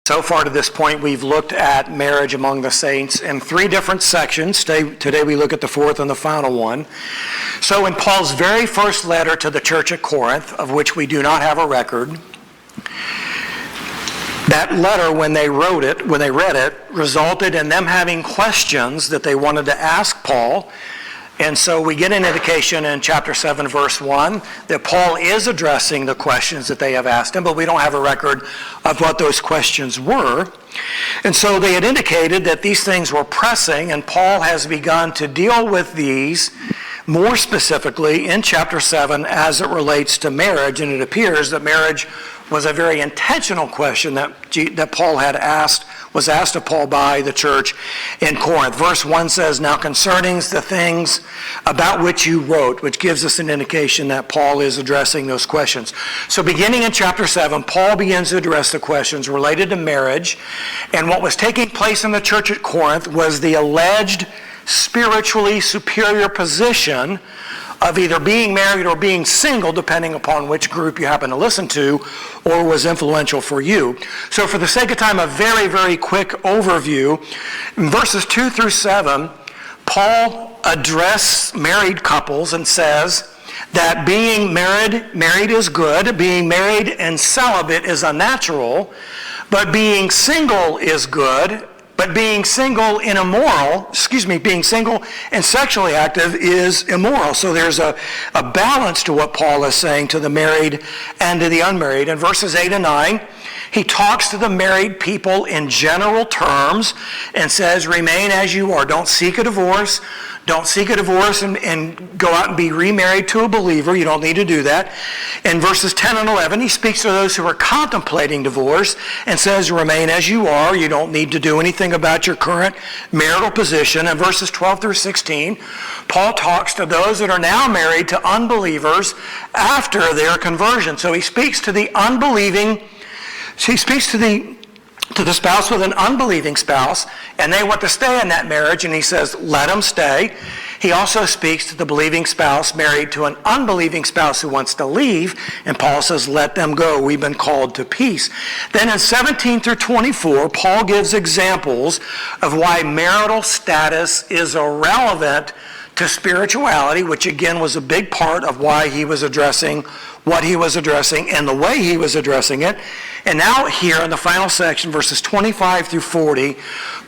So far to this point, we've looked at marriage among the saints in three different sections. Today we look at the fourth and the final one. So in Paul's very first letter to the church at Corinth, of which we do not have a record, that letter, when they read it, resulted in them having questions that they wanted to ask Paul. And so we get an indication in chapter 7, verse 1, that Paul is addressing the questions that they have asked him, but we don't have a record of what those questions were. And so they had indicated that these things were pressing, and Paul has begun to deal with these more specifically in chapter 7 as it relates to marriage. And it appears that marriage was a very intentional question that Paul was asked of Paul by the church in Corinth. Verse 1 says, "Now concerning the things about which you wrote," which gives us an indication that Paul is addressing those questions. So beginning in chapter 7, Paul begins to address the questions related to marriage. And what was taking place in the church at Corinth was the alleged spiritually superior position of either being married or being single, depending upon which group you happen to listen to or was influential for you. So for the sake of time, a very, very quick overview. In verses 2 through 7, Paul addresses married couples and says that being married is good, being married and celibate is unnatural, but being single is good, but being single and sexually active is immoral. So there's a balance to what Paul is saying to the married and to the unmarried. In verses 8 and 9, he talks to the married people in general terms and says, remain as you are. Don't seek a divorce. Don't seek a divorce and go out and be remarried to a believer. You don't need to do that. In verses 10 and 11, he speaks to those who are contemplating divorce and says, remain as you are. You don't need to do anything about your current marital position. In verses 12 through 16, Paul talks to those that are now married to unbelievers after their conversion. So he speaks to the spouse with an unbelieving spouse, and they want to stay in that marriage, and he says, let them stay. He also speaks to the believing spouse married to an unbelieving spouse who wants to leave, and Paul says, let them go. We've been called to peace. Then in 17 through 24, Paul gives examples of why marital status is irrelevant to spirituality, which again was a big part of why he was addressing what he was addressing and the way he was addressing it. And now here in the final section, verses 25 through 40,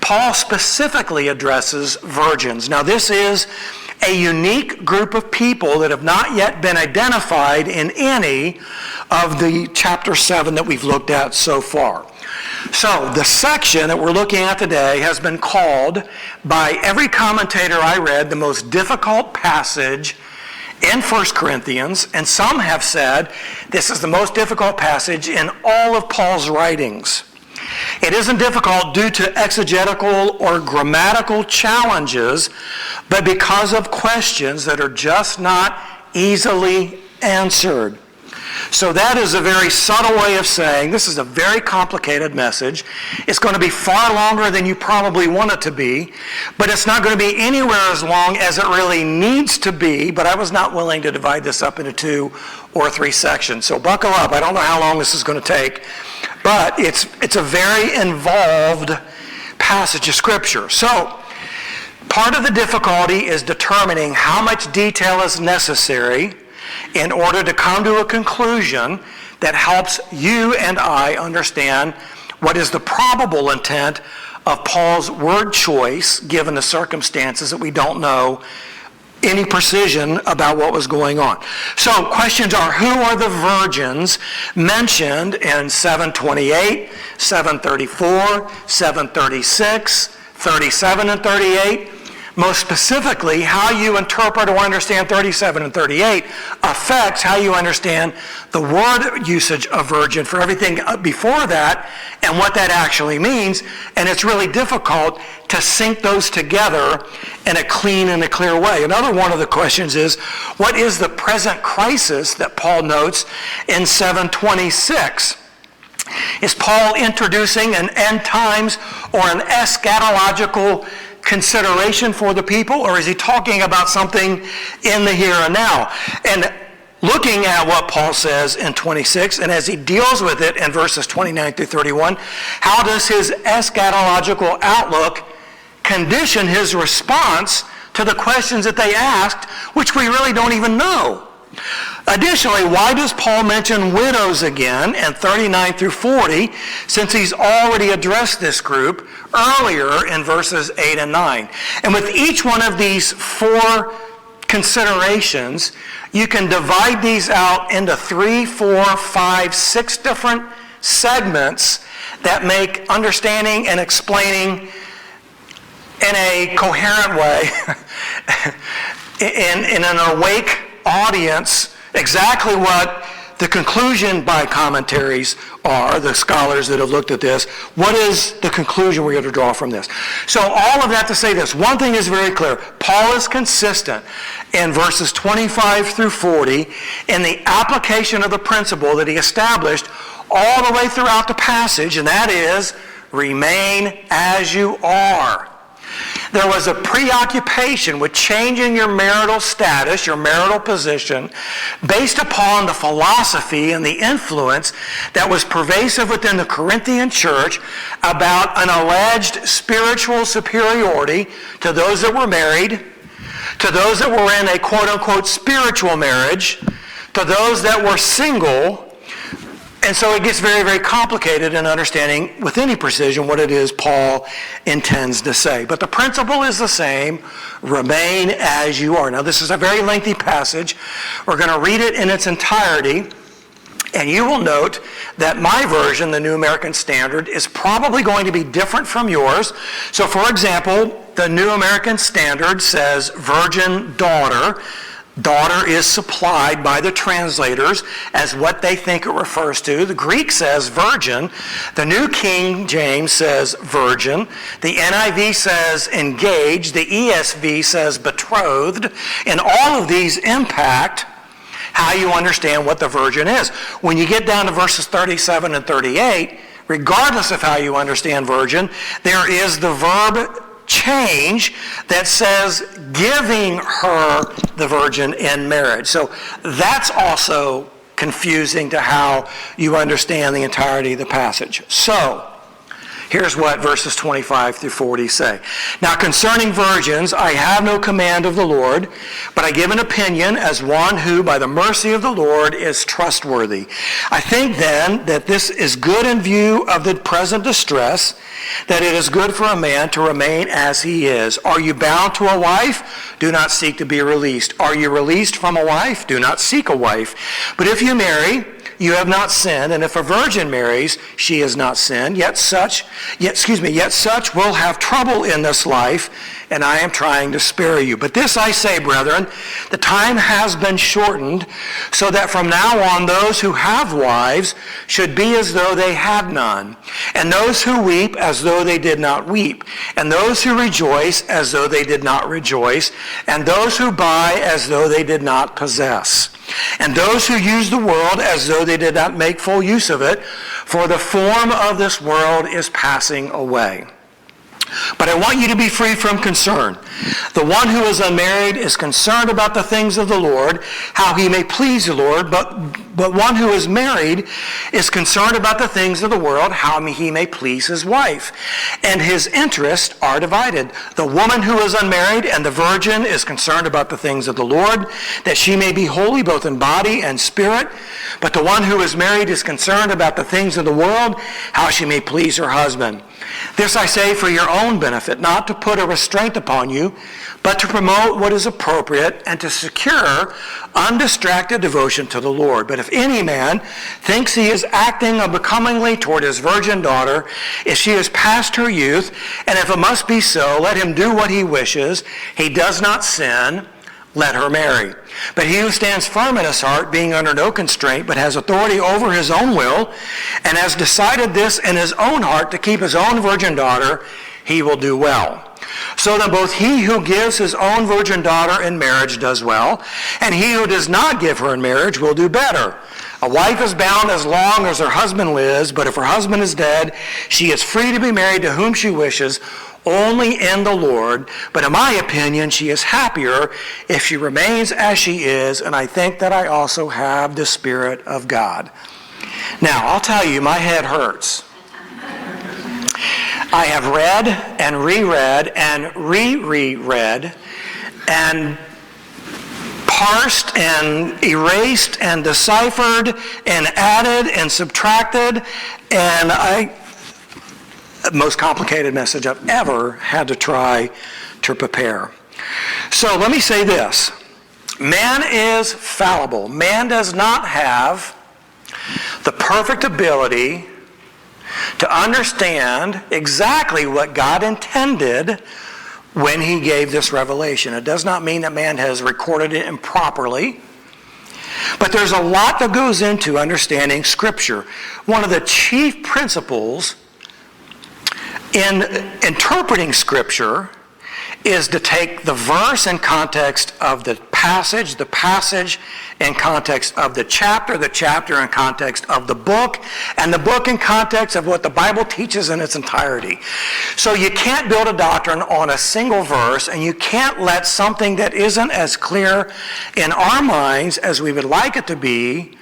Paul specifically addresses virgins. Now this is a unique group of people that have not yet been identified in any of the chapter 7 that we've looked at so far. So the section that we're looking at today has been called by every commentator I read the most difficult passage in 1 Corinthians, and some have said this is the most difficult passage in all of Paul's writings. It isn't difficult due to exegetical or grammatical challenges, but because of questions that are just not easily answered. So that is a very subtle way of saying this is a very complicated message. It's going to be far longer than you probably want it to be, but it's not going to be anywhere as long as it really needs to be, but I was not willing to divide this up into 2 or 3 sections. So buckle up. I don't know how long this is going to take, but it's a very involved passage of Scripture. So part of the difficulty is determining how much detail is necessary in order to come to a conclusion that helps you and I understand what is the probable intent of Paul's word choice, given the circumstances that we don't know any precision about what was going on. So questions are, who are the virgins mentioned in 7:28, 7:34, 7:36, 37, and 38? Most specifically, how you interpret or understand 37 and 38 affects how you understand the word usage of virgin for everything before that and what that actually means. And it's really difficult to sync those together in a clean and a clear way. Another one of the questions is, what is the present crisis that Paul notes in 7:26? Is Paul introducing an end times or an eschatological consideration for the people, or is he talking about something in the here and now? And looking at what Paul says in 26, and as he deals with it in verses 29 through 31, how does his eschatological outlook condition his response to the questions that they asked, which we really don't even know? Additionally, why does Paul mention widows again in 39 through 40, since he's already addressed this group earlier in verses 8 and 9? And with each one of these four considerations, you can divide these out into 3, 4, 5, 6 different segments that make understanding and explaining in a coherent way, in an awake audience, exactly what the conclusion by commentaries are, the scholars that have looked at this. What is the conclusion we're going to draw from this? So all of that to say this, one thing is very clear. Paul is consistent in verses 25 through 40 in the application of the principle that he established all the way throughout the passage, and that is, remain as you are. There was a preoccupation with changing your marital status, your marital position, based upon the philosophy and the influence that was pervasive within the Corinthian church about an alleged spiritual superiority to those that were married, to those that were in a quote-unquote spiritual marriage, to those that were single. And so it gets very, very complicated in understanding with any precision what it is Paul intends to say. But the principle is the same: remain as you are. Now, this is a very lengthy passage. We're going to read it in its entirety. And you will note that my version, the New American Standard, is probably going to be different from yours. So, for example, the New American Standard says virgin daughter. Daughter is supplied by the translators as what they think it refers to. The Greek says virgin. The New King James says virgin. The NIV says engaged. The ESV says betrothed. And all of these impact how you understand what the virgin is. When you get down to verses 37 and 38, regardless of how you understand virgin, there is the verb change that says giving her the virgin in marriage. So that's also confusing to how you understand the entirety of the passage. So here's what verses 25 through 40 say. Now concerning virgins, I have no command of the Lord, but I give an opinion as one who by the mercy of the Lord is trustworthy. I think then that this is good in view of the present distress, that it is good for a man to remain as he is. Are you bound to a wife? Do not seek to be released. Are you released from a wife? Do not seek a wife. But if you marry, you have not sinned, and if a virgin marries, she has not sinned. Yet such will have trouble in this life, and I am trying to spare you. But this I say, brethren, the time has been shortened, so that from now on those who have wives should be as though they had none, and those who weep as though they did not weep, and those who rejoice as though they did not rejoice, and those who buy as though they did not possess, and those who use the world as though they did not make full use of it, for the form of this world is passing away. But I want you to be free from concern. The one who is unmarried is concerned about the things of the Lord, how he may please the Lord, but one who is married is concerned about the things of the world, how he may please his wife. And his interests are divided. The woman who is unmarried and the virgin is concerned about the things of the Lord, that she may be holy both in body and spirit. But the one who is married is concerned about the things of the world, how she may please her husband. This I say for your own benefit, not to put a restraint upon you, but to promote what is appropriate and to secure undistracted devotion to the Lord. But if any man thinks he is acting unbecomingly toward his virgin daughter, if she is past her youth, and if it must be so, let him do what he wishes. He does not sin, let her marry. But he who stands firm in his heart, being under no constraint, but has authority over his own will, and has decided this in his own heart to keep his own virgin daughter, he will do well. So then both he who gives his own virgin daughter in marriage does well, and he who does not give her in marriage will do better. A wife is bound as long as her husband lives, but if her husband is dead, she is free to be married to whom she wishes, only in the Lord, but in my opinion, she is happier if she remains as she is, and I think that I also have the Spirit of God. Now, I'll tell you, my head hurts. I have read and reread and reread and parsed and erased and deciphered and added and subtracted, and most complicated message I've ever had to try to prepare. So let me say this. Man is fallible. Man does not have the perfect ability to understand exactly what God intended when he gave this revelation. It does not mean that man has recorded it improperly, but there's a lot that goes into understanding Scripture. One of the chief principles in interpreting Scripture is to take the verse in context of the passage in context of the chapter in context of the book, and the book in context of what the Bible teaches in its entirety. So you can't build a doctrine on a single verse, and you can't let something that isn't as clear in our minds as we would like it to be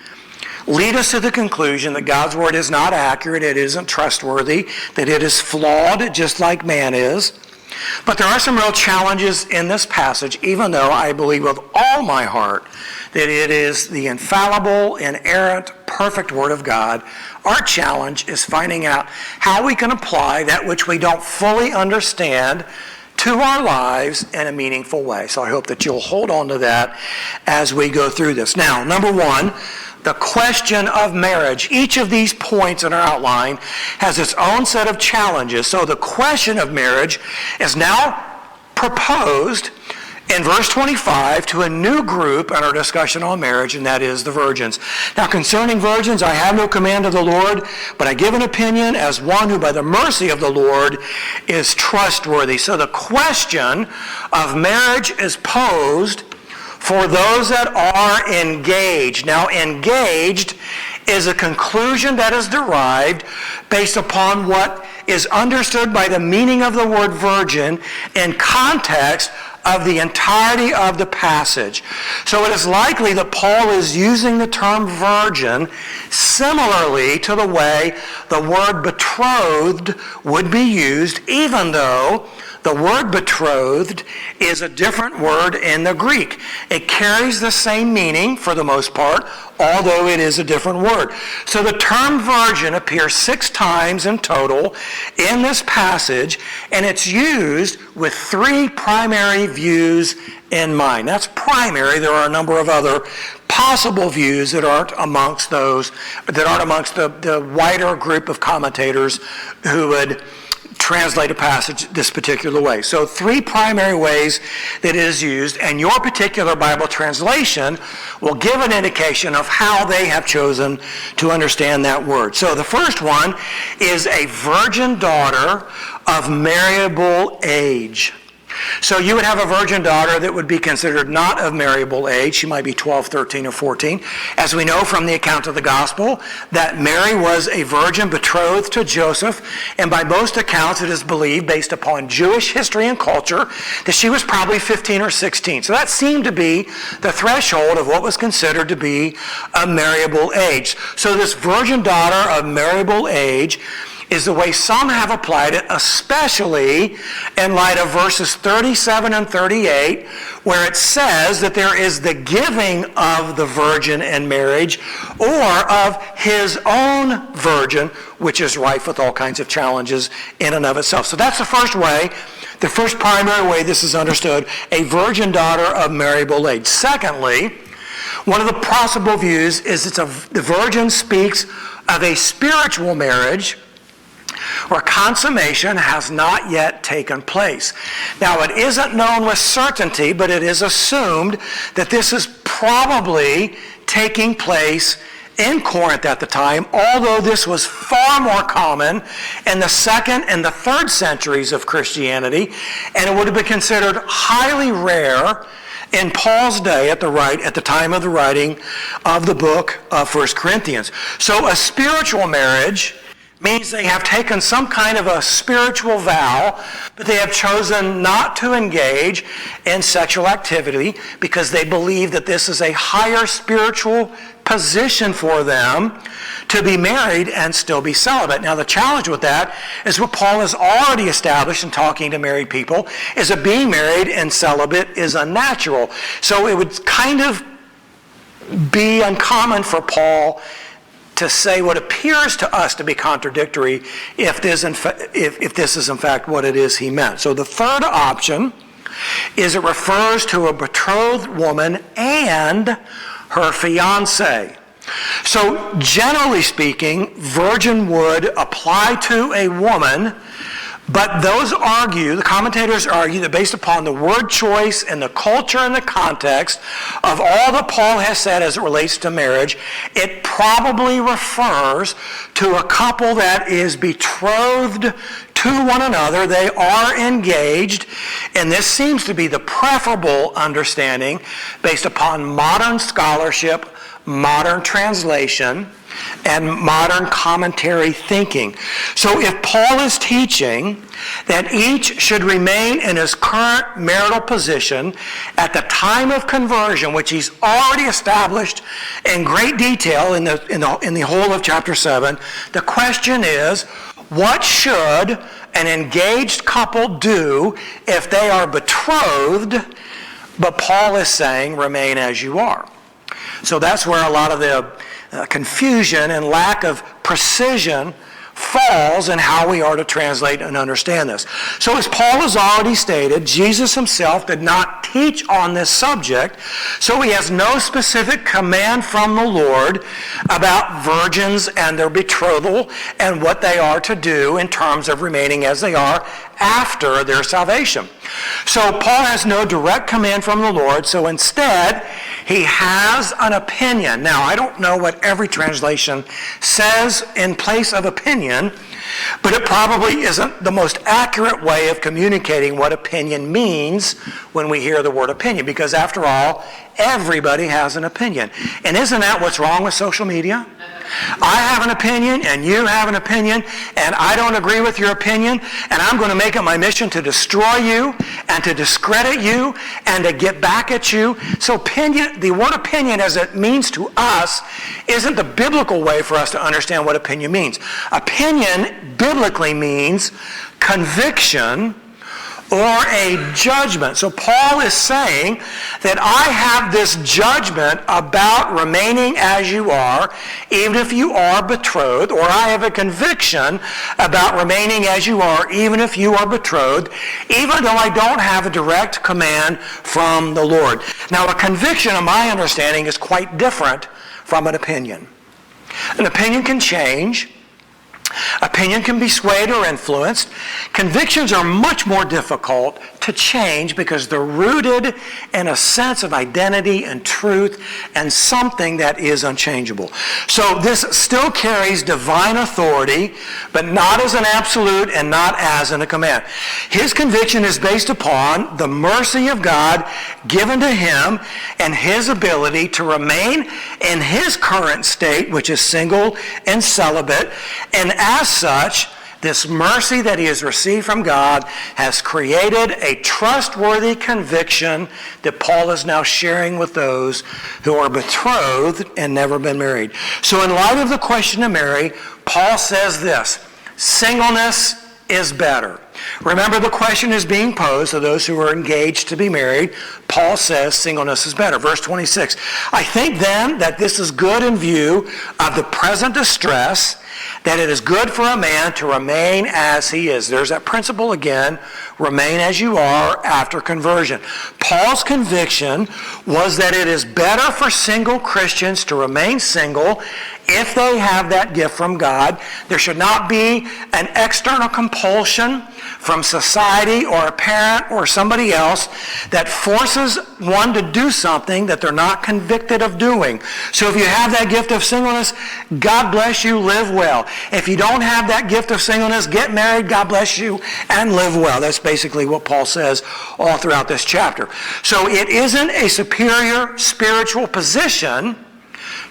lead us to the conclusion that God's Word is not accurate, it isn't trustworthy, that it is flawed just like man is. But there are some real challenges in this passage, even though I believe with all my heart that it is the infallible, inerrant, perfect Word of God. Our challenge is finding out how we can apply that which we don't fully understand to our lives in a meaningful way. So I hope that you'll hold on to that as we go through this. Now, number one, the question of marriage. Each of these points in our outline has its own set of challenges. So the question of marriage is now proposed in verse 25 to a new group in our discussion on marriage, and that is the virgins. Now, concerning virgins, I have no command of the Lord, but I give an opinion as one who by the mercy of the Lord is trustworthy. So the question of marriage is posed for those that are engaged. Now, engaged is a conclusion that is derived based upon what is understood by the meaning of the word virgin in context of the entirety of the passage. So it is likely that Paul is using the term virgin similarly to the way the word betrothed would be used, even though the word betrothed is a different word in the Greek. It carries the same meaning for the most part, although it is a different word. So the term virgin appears 6 times in total in this passage, and it's used with 3 primary views in mind. That's primary. There are a number of other possible views that aren't amongst the wider group of commentators who would translate a passage this particular way. So 3 primary ways that it is used, and your particular Bible translation will give an indication of how they have chosen to understand that word. So the first one is a virgin daughter of marriageable age. So you would have a virgin daughter that would be considered not of marriageable age. She might be 12, 13, or 14. As we know from the account of the gospel, that Mary was a virgin betrothed to Joseph, and by most accounts it is believed, based upon Jewish history and culture, that she was probably 15 or 16. So that seemed to be the threshold of what was considered to be a marriageable age. So this virgin daughter of marriageable age is the way some have applied it, especially in light of verses 37 and 38, where it says that there is the giving of the virgin in marriage or of his own virgin, which is rife with all kinds of challenges in and of itself. So that's the first way, the first primary way this is understood, a virgin daughter of marriageable age. Secondly, one of the possible views is the virgin speaks of a spiritual marriage where consummation has not yet taken place. Now, it isn't known with certainty, but it is assumed that this is probably taking place in Corinth at the time, although this was far more common in the 2nd and the 3rd centuries of Christianity, and it would have been considered highly rare in Paul's day at the time of the writing of the book of 1 Corinthians. So a spiritual marriage means they have taken some kind of a spiritual vow, but they have chosen not to engage in sexual activity because they believe that this is a higher spiritual position for them to be married and still be celibate. Now, the challenge with that is what Paul has already established in talking to married people, is that being married and celibate is unnatural. So it would kind of be uncommon for Paul to say what appears to us to be contradictory if this is in fact what it is he meant. So the third option is it refers to a betrothed woman and her fiancé. So generally speaking, virgin would apply to a woman, but the commentators argue that based upon the word choice and the culture and the context of all that Paul has said as it relates to marriage, it probably refers to a couple that is betrothed to one another. They are engaged, and this seems to be the preferable understanding based upon modern scholarship, modern translation, and modern commentary thinking. So if Paul is teaching that each should remain in his current marital position at the time of conversion, which he's already established in great detail in the whole of chapter 7, the question is, what should an engaged couple do if they are betrothed, but Paul is saying, remain as you are? So that's where a lot of the confusion and lack of precision falls in how we are to translate and understand this. So as Paul has already stated, Jesus himself did not teach on this subject, so he has no specific command from the Lord about virgins and their betrothal and what they are to do in terms of remaining as they are after their salvation. So Paul has no direct command from the Lord, so instead he has an opinion. Now, I don't know what every translation says in place of opinion, but it probably isn't the most accurate way of communicating what opinion means when we hear the word opinion, because after all, everybody has an opinion. And isn't that what's wrong with social media? I have an opinion, and you have an opinion, and I don't agree with your opinion, and I'm going to make it my mission to destroy you, and to discredit you, and to get back at you. So opinion, the word opinion as it means to us, isn't the biblical way for us to understand what opinion means. Opinion biblically means conviction or a judgment. So Paul is saying that I have this judgment about remaining as you are, even if you are betrothed, or I have a conviction about remaining as you are, even if you are betrothed, even though I don't have a direct command from the Lord. Now, a conviction, in my understanding, is quite different from an opinion. An opinion can change. Opinion can be swayed or influenced. Convictions are much more difficult to change because they're rooted in a sense of identity and truth and something that is unchangeable. So this still carries divine authority, but not as an absolute and not as in a command. His conviction is based upon the mercy of God given to him and his ability to remain in his current state, which is single and celibate, and as such, this mercy that he has received from God has created a trustworthy conviction that Paul is now sharing with those who are betrothed and never been married. So in light of the question to marry, Paul says this: singleness is better. Remember, the question is being posed to those who are engaged to be married. Paul says singleness is better. Verse 26, I think then that this is good in view of the present distress, that it is good for a man to remain as he is. There's that principle again, remain as you are after conversion. Paul's conviction was that it is better for single Christians to remain single if they have that gift from God. There should not be an external compulsion from society or a parent or somebody else that forces one to do something that they're not convicted of doing. So if you have that gift of singleness, God bless you, live well. If you don't have that gift of singleness, get married, God bless you, and live well. That's basically what Paul says all throughout this chapter. So it isn't a superior spiritual position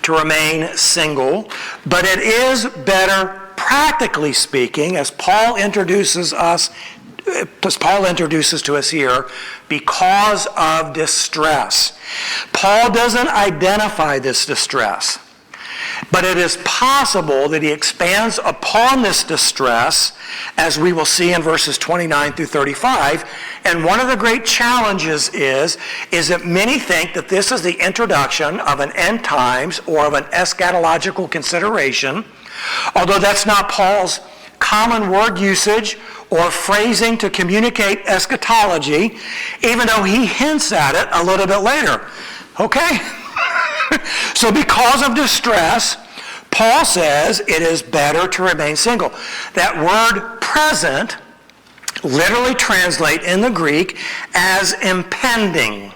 to remain single, but it is better practically speaking, as Paul introduces to us here, because of distress. Paul doesn't identify this distress, but it is possible that he expands upon this distress, as we will see in verses 29 through 35. And one of the great challenges is that many think that this is the introduction of an end times or of an eschatological consideration, although that's not Paul's common word usage or phrasing to communicate eschatology, even though he hints at it a little bit later. Okay? So because of distress, Paul says it is better to remain single. That word present literally translates in the Greek as impending.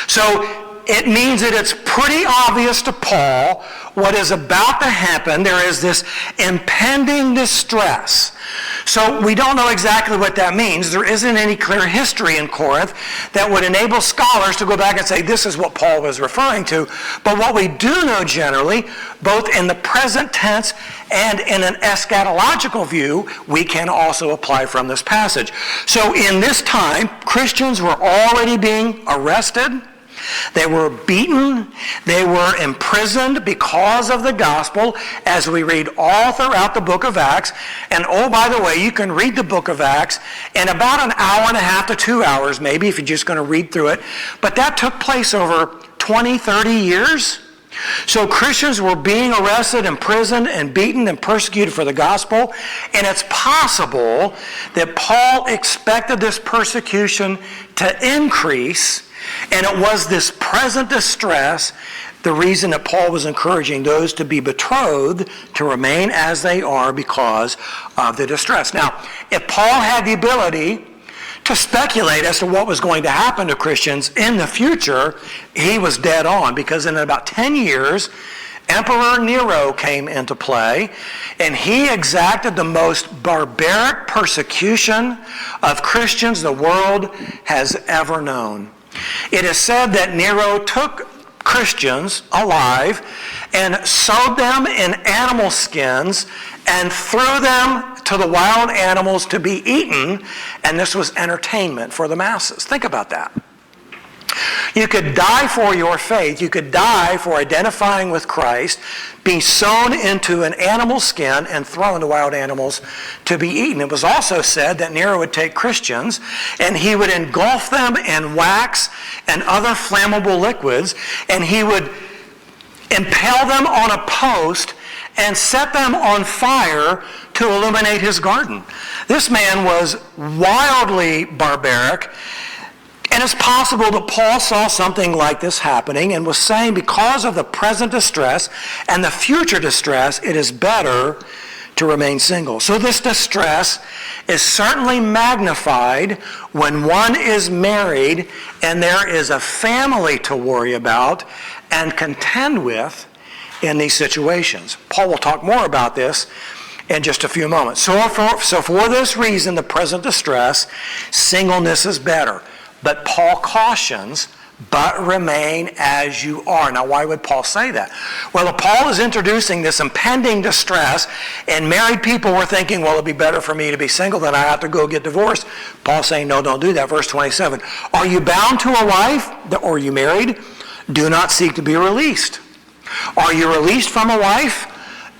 So it means that it's pretty obvious to Paul what is about to happen. There is this impending distress. So we don't know exactly what that means. There isn't any clear history in Corinth that would enable scholars to go back and say this is what Paul was referring to. But what we do know generally, both in the present tense and in an eschatological view, we can also apply from this passage. So in this time, Christians were already being arrested. They were beaten, they were imprisoned because of the gospel, as we read all throughout the book of Acts. And oh, by the way, you can read the book of Acts in about an hour and a half to 2 hours, maybe, if you're just going to read through it. But that took place over 20, 30 years. So Christians were being arrested, imprisoned, and beaten and persecuted for the gospel. And it's possible that Paul expected this persecution to increase. And it was this present distress, the reason that Paul was encouraging those to be betrothed to remain as they are because of the distress. Now, if Paul had the ability to speculate as to what was going to happen to Christians in the future, he was dead on, because in about 10 years, Emperor Nero came into play, and he exacted the most barbaric persecution of Christians the world has ever known. It is said that Nero took Christians alive and sewed them in animal skins and threw them to the wild animals to be eaten, and this was entertainment for the masses. Think about that. You could die for your faith. You could die for identifying with Christ, being sewn into an animal skin and thrown to wild animals to be eaten. It was also said that Nero would take Christians and he would engulf them in wax and other flammable liquids, and he would impale them on a post and set them on fire to illuminate his garden. This man was wildly barbaric. And it's possible that Paul saw something like this happening and was saying, because of the present distress and the future distress, it is better to remain single. So this distress is certainly magnified when one is married and there is a family to worry about and contend with in these situations. Paul will talk more about this in just a few moments. So for this reason, the present distress, singleness is better. But Paul cautions, but remain as you are. Now, why would Paul say that? Well, if Paul is introducing this impending distress, and married people were thinking, well, it'd be better for me to be single than I have to go get divorced. Paul's saying, no, don't do that. Verse 27, are you bound to a wife, or are you married? Do not seek to be released. Are you released from a wife?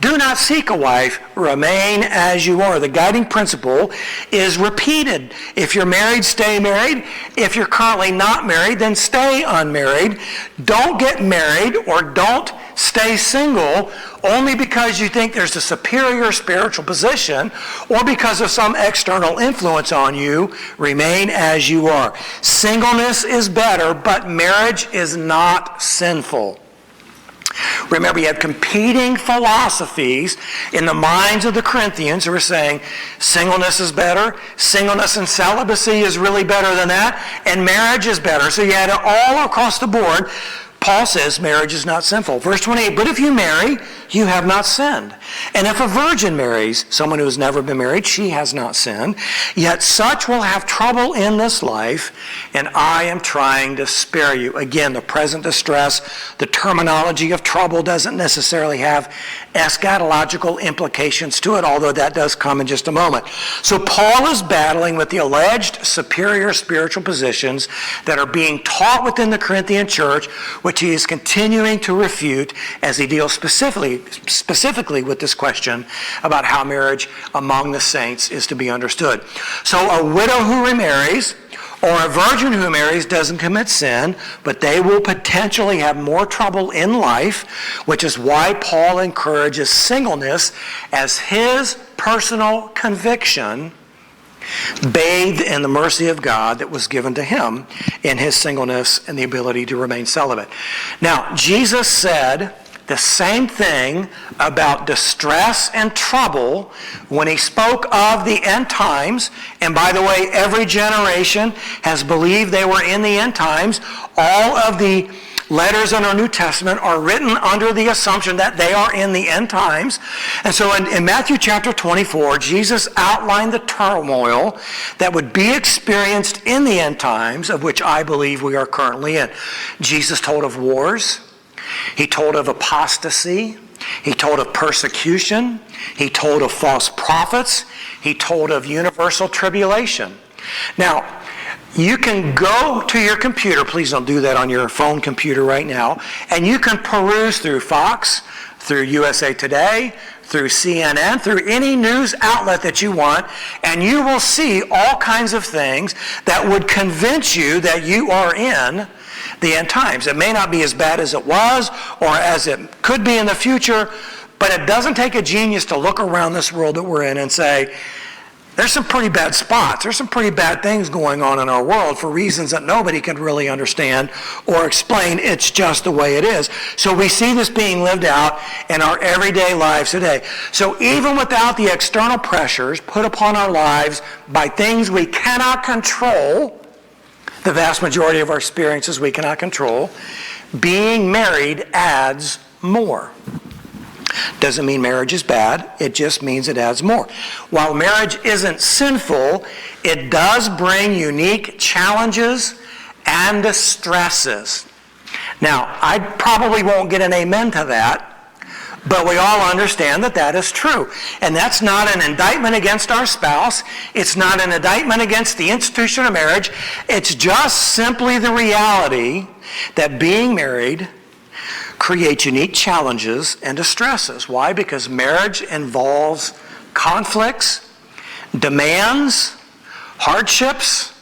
Do not seek a wife, remain as you are. The guiding principle is repeated. If you're married, stay married. If you're currently not married, then stay unmarried. Don't get married or don't stay single only because you think there's a superior spiritual position or because of some external influence on you. Remain as you are. Singleness is better, but marriage is not sinful. Remember, you have competing philosophies in the minds of the Corinthians who are saying singleness is better, singleness and celibacy is really better than that, and marriage is better. So you had it all across the board. Paul says marriage is not sinful. Verse 28, but if you marry, you have not sinned. And if a virgin marries someone who has never been married, she has not sinned. Yet such will have trouble in this life, and I am trying to spare you. Again, the present distress, the terminology of trouble doesn't necessarily have eschatological implications to it, although that does come in just a moment. So Paul is battling with the alleged superior spiritual positions that are being taught within the Corinthian church, which he is continuing to refute as he deals specifically with this question about how marriage among the saints is to be understood. So a widow who remarries or a virgin who marries doesn't commit sin, but they will potentially have more trouble in life, which is why Paul encourages singleness as his personal conviction, bathed in the mercy of God that was given to him in his singleness and the ability to remain celibate. Now, Jesus said the same thing about distress and trouble when he spoke of the end times. And by the way, every generation has believed they were in the end times. All of the letters in our New Testament are written under the assumption that they are in the end times. And so in Matthew chapter 24, Jesus outlined the turmoil that would be experienced in the end times, of which I believe we are currently in. Jesus told of wars. He told of apostasy. He told of persecution. He told of false prophets. He told of universal tribulation. Now, you can go to your computer, please don't do that on your phone computer right now, and you can peruse through Fox, through USA Today, through CNN, through any news outlet that you want, and you will see all kinds of things that would convince you that you are in the end times. It may not be as bad as it was or as it could be in the future, but it doesn't take a genius to look around this world that we're in and say, there's some pretty bad spots. There's some pretty bad things going on in our world for reasons that nobody can really understand or explain. It's just the way it is. So we see this being lived out in our everyday lives today. So even without the external pressures put upon our lives by things we cannot control, the vast majority of our experiences we cannot control, being married adds more. Doesn't mean marriage is bad, it just means it adds more. While marriage isn't sinful, it does bring unique challenges and distresses. Now, I probably won't get an amen to that, but we all understand that that is true. And that's not an indictment against our spouse. It's not an indictment against the institution of marriage. It's just simply the reality that being married creates unique challenges and distresses. Why? Because marriage involves conflicts, demands, hardships,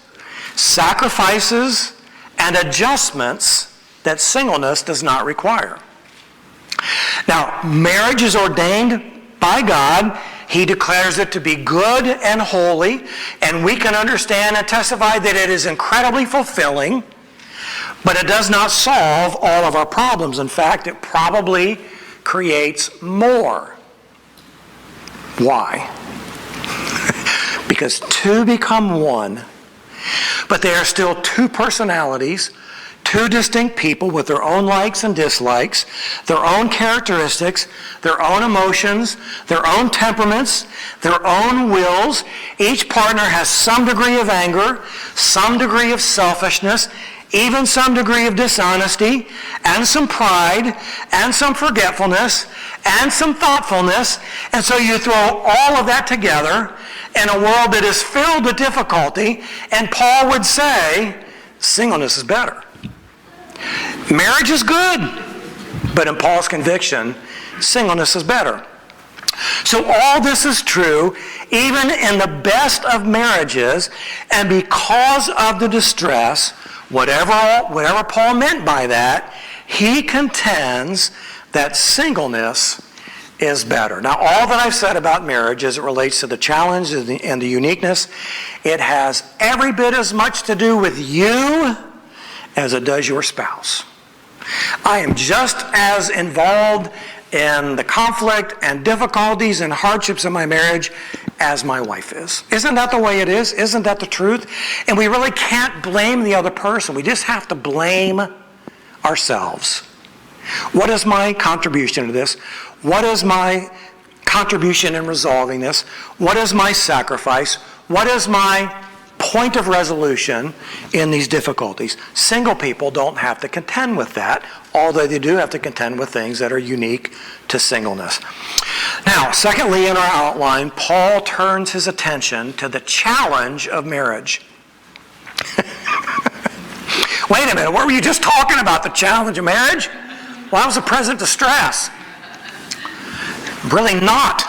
sacrifices, and adjustments that singleness does not require. Now, marriage is ordained by God. He declares it to be good and holy, and we can understand and testify that it is incredibly fulfilling, but it does not solve all of our problems. In fact, it probably creates more. Why? Because two become one, but they are still two personalities, two distinct people with their own likes and dislikes, their own characteristics, their own emotions, their own temperaments, their own wills. Each partner has some degree of anger, some degree of selfishness, even some degree of dishonesty, and some pride, and some forgetfulness, and some thoughtfulness. And so you throw all of that together in a world that is filled with difficulty, and Paul would say, singleness is better. Marriage is good, but in Paul's conviction, singleness is better. So all this is true even in the best of marriages, and because of the distress, whatever Paul meant by that, he contends that singleness is better. Now, all that I've said about marriage as it relates to the challenge and the uniqueness, it has every bit as much to do with you as it does your spouse. I am just as involved in the conflict and difficulties and hardships in my marriage as my wife is. Isn't that the way it is? Isn't that the truth? And we really can't blame the other person. We just have to blame ourselves. What is my contribution to this? What is my contribution in resolving this? What is my sacrifice? What is my point of resolution in these difficulties? Single people don't have to contend with that, although they do have to contend with things that are unique to singleness. Now, secondly, in our outline, Paul turns his attention to the challenge of marriage. Wait a minute, what were you just talking about, the challenge of marriage? Well, that was a present distress. Really not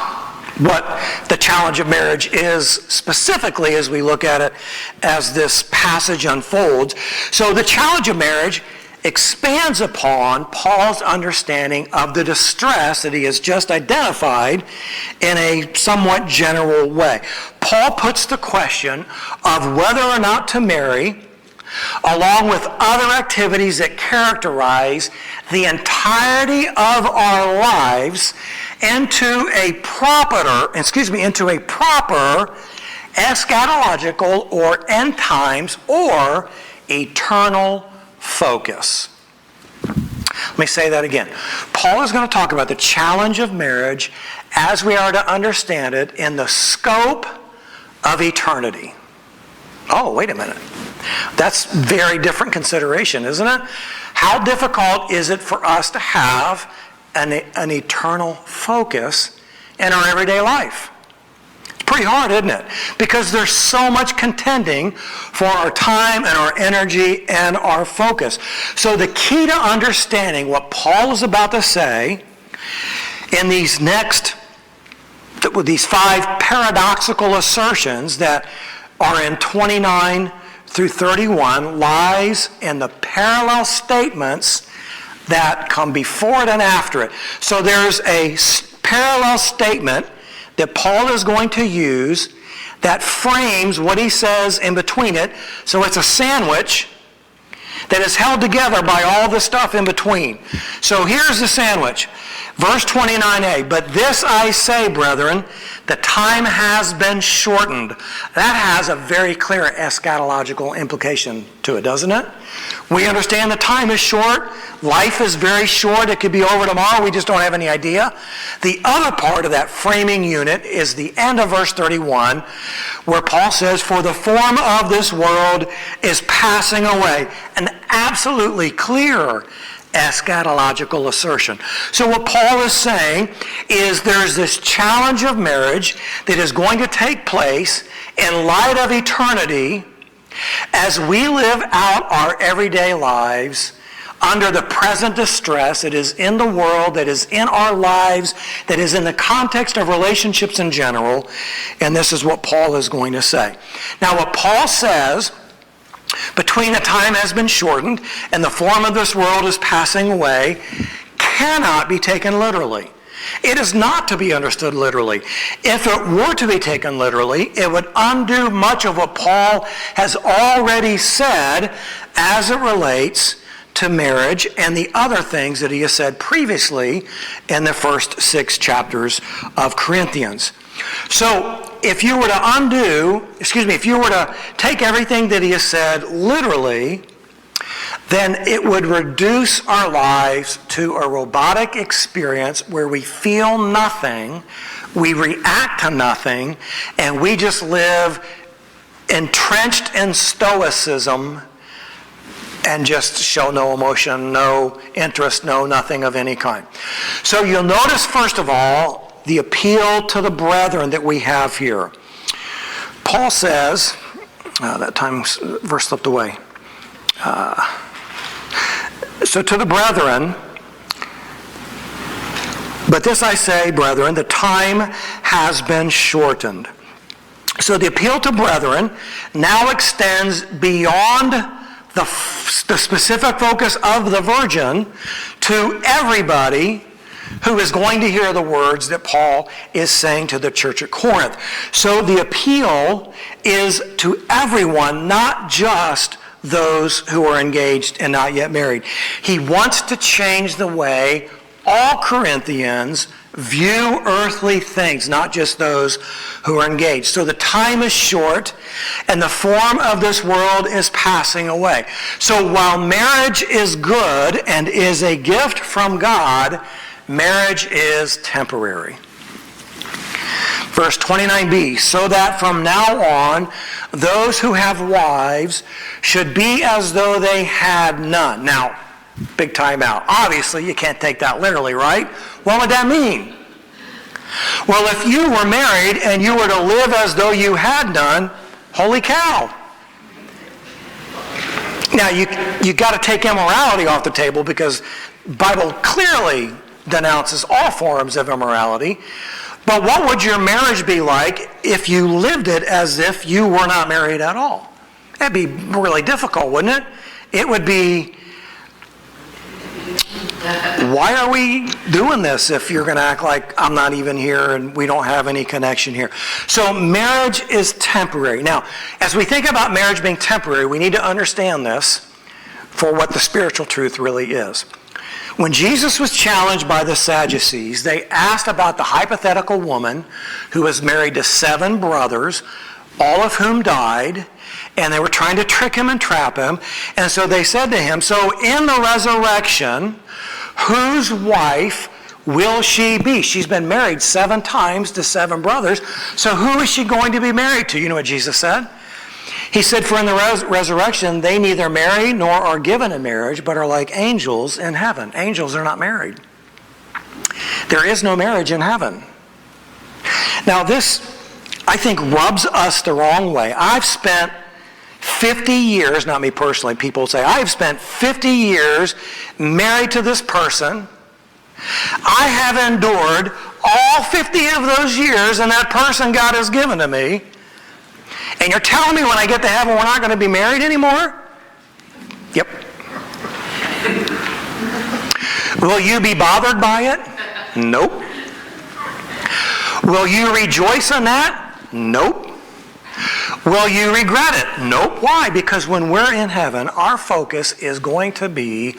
what the challenge of marriage is specifically as we look at it as this passage unfolds. So the challenge of marriage expands upon Paul's understanding of the distress that he has just identified in a somewhat general way. Paul puts the question of whether or not to marry, along with other activities that characterize the entirety of our lives, into a proper eschatological or end times or eternal focus. Let me say that again. Paul is going to talk about the challenge of marriage as we are to understand it in the scope of eternity. Oh, wait a minute. That's very different consideration, isn't it? How difficult is it for us to have an eternal focus in our everyday life? It's pretty hard, isn't it? Because there's so much contending for our time and our energy and our focus. So the key to understanding what Paul is about to say in these 5 paradoxical assertions that are in 29 through 31 lies in the parallel statements that come before it and after it. So there's a parallel statement that Paul is going to use that frames what he says in between it. So it's a sandwich that is held together by all the stuff in between. So here's the sandwich. Verse 29a, "But this I say, brethren, the time has been shortened." That has a very clear eschatological implication to it, doesn't it? We understand the time is short. Life is very short. It could be over tomorrow. We just don't have any idea. The other part of that framing unit is the end of verse 31, where Paul says, "For the form of this world is passing away." An absolutely clear eschatological assertion. So what Paul is saying is there's this challenge of marriage that is going to take place in light of eternity as we live out our everyday lives under the present distress that is in the world, that is in our lives, that is in the context of relationships in general. And this is what Paul is going to say. Now what Paul says, between the time has been shortened and the form of this world is passing away, cannot be taken literally. It is not to be understood literally. If it were to be taken literally, it would undo much of what Paul has already said as it relates to marriage and the other things that he has said previously in the first 6 chapters of Corinthians. So if you were to take everything that he has said literally, then it would reduce our lives to a robotic experience where we feel nothing, we react to nothing, and we just live entrenched in stoicism and just show no emotion, no interest, no nothing of any kind. So you'll notice, first of all, the appeal to the brethren that we have here. Paul says, verse slipped away. So to the brethren, "But this I say, brethren, the time has been shortened." So the appeal to brethren now extends beyond the specific focus of the virgin to everybody who is going to hear the words that Paul is saying to the church at Corinth. So the appeal is to everyone, not just those who are engaged and not yet married. He wants to change the way all Corinthians view earthly things, not just those who are engaged. So the time is short, and the form of this world is passing away. So while marriage is good and is a gift from God, marriage is temporary. Verse 29b, so that from now on, those who have wives should be as though they had none. Now, big time out. Obviously, you can't take that literally, right? What would that mean? Well, if you were married and you were to live as though you had none, holy cow. Now, you got to take immorality off the table because the Bible clearly denounces all forms of immorality. But what would your marriage be like if you lived it as if you were not married at all? That'd be really difficult, wouldn't it? It would be, why are we doing this if you're going to act like I'm not even here and we don't have any connection here? So marriage is temporary. Now, as we think about marriage being temporary, we need to understand this for what the spiritual truth really is. When Jesus was challenged by the Sadducees, they asked about the hypothetical woman who was married to 7 brothers, all of whom died, and they were trying to trick him and trap him. And so they said to him, so in the resurrection, whose wife will she be? She's been married 7 times to 7 brothers, so who is she going to be married to? You know what Jesus said? He said, for in the resurrection, they neither marry nor are given in marriage, but are like angels in heaven. Angels are not married. There is no marriage in heaven. Now this, I think, rubs us the wrong way. I've spent 50 years, not me personally, people say, I've spent 50 years married to this person. I have endured all 50 of those years and that person God has given to me. And you're telling me when I get to heaven we're not going to be married anymore? Yep. Will you be bothered by it? Nope. Will you rejoice in that? Nope. Will you regret it? Nope. Why? Because when we're in heaven, our focus is going to be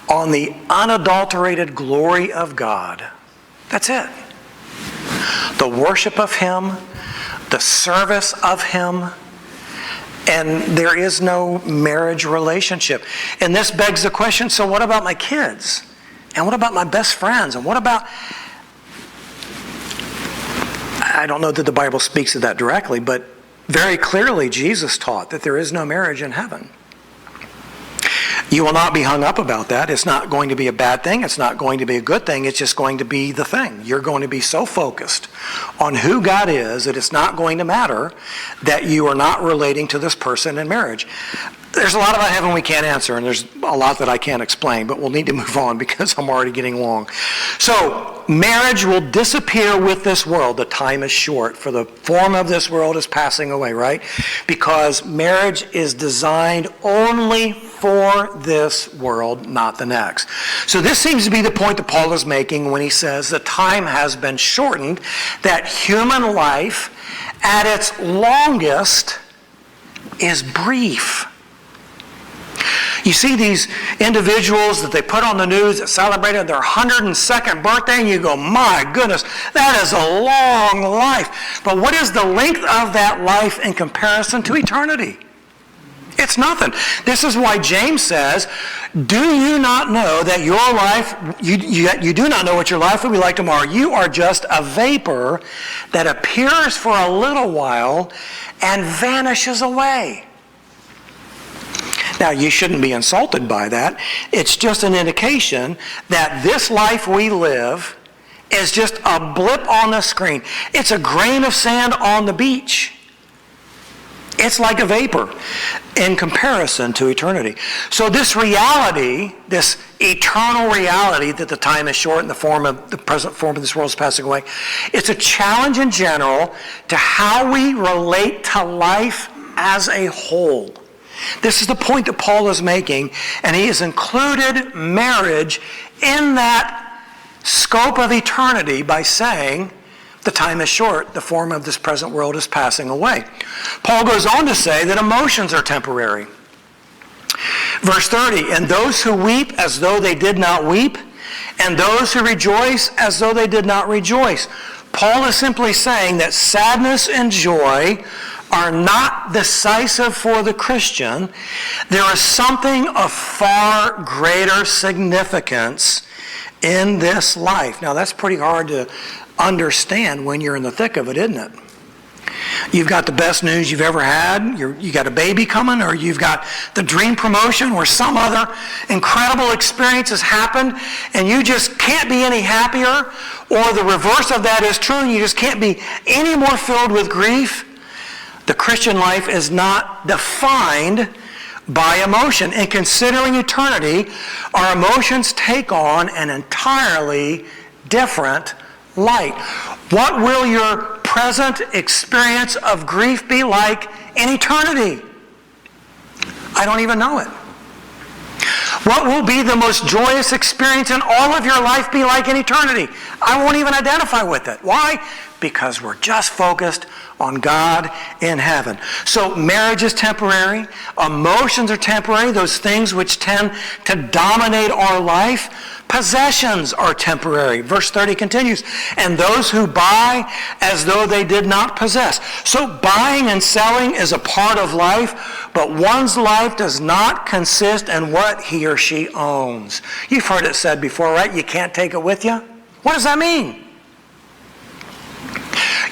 on the unadulterated glory of God. That's it. The worship of Him, the service of Him, and there is no marriage relationship. And this begs the question, so what about my kids? And what about my best friends? And what about... I don't know that the Bible speaks of that directly, but very clearly Jesus taught that there is no marriage in heaven. You will not be hung up about that. It's not going to be a bad thing. It's not going to be a good thing. It's just going to be the thing. You're going to be so focused on who God is that it's not going to matter that you are not relating to this person in marriage. There's a lot about heaven we can't answer, and there's a lot that I can't explain, but we'll need to move on because I'm already getting long. So, marriage will disappear with this world. The time is short, for the form of this world is passing away, right? Because marriage is designed only for this world, not the next. So this seems to be the point that Paul is making when he says the time has been shortened, that human life at its longest is brief. You see these individuals that they put on the news that celebrated their 102nd birthday, and you go, my goodness, that is a long life. But what is the length of that life in comparison to eternity? It's nothing. This is why James says, do you not know that your life, you do not know what your life will be like tomorrow. You are just a vapor that appears for a little while and vanishes away. Now, you shouldn't be insulted by that. It's just an indication that this life we live is just a blip on the screen. It's a grain of sand on the beach. It's like a vapor in comparison to eternity. So this reality, this eternal reality that the time is short and the present form of this world is passing away, it's a challenge in general to how we relate to life as a whole. This is the point that Paul is making, and he has included marriage in that scope of eternity by saying the time is short, the form of this present world is passing away. Paul goes on to say that emotions are temporary. Verse 30, and those who weep as though they did not weep, and those who rejoice as though they did not rejoice. Paul is simply saying that sadness and joy are not decisive for the Christian. There is something of far greater significance in this life. Now, that's pretty hard to understand when you're in the thick of it, isn't it? You've got the best news you've ever had. You got a baby coming, or you've got the dream promotion, or some other incredible experience has happened, and you just can't be any happier. Or the reverse of that is true, and you just can't be any more filled with grief. The Christian life is not defined by emotion. In considering eternity, our emotions take on an entirely different light. What will your present experience of grief be like in eternity? I don't even know it. What will be the most joyous experience in all of your life be like in eternity? I won't even identify with it. Why? Because we're just focused on God in heaven. So marriage is temporary. Emotions are temporary, those things which tend to dominate our life. Possessions are temporary. Verse 30 continues, and those who buy as though they did not possess. So buying and selling is a part of life, but one's life does not consist in what he or she owns. You've heard it said before, right? You can't take it with you. What does that mean?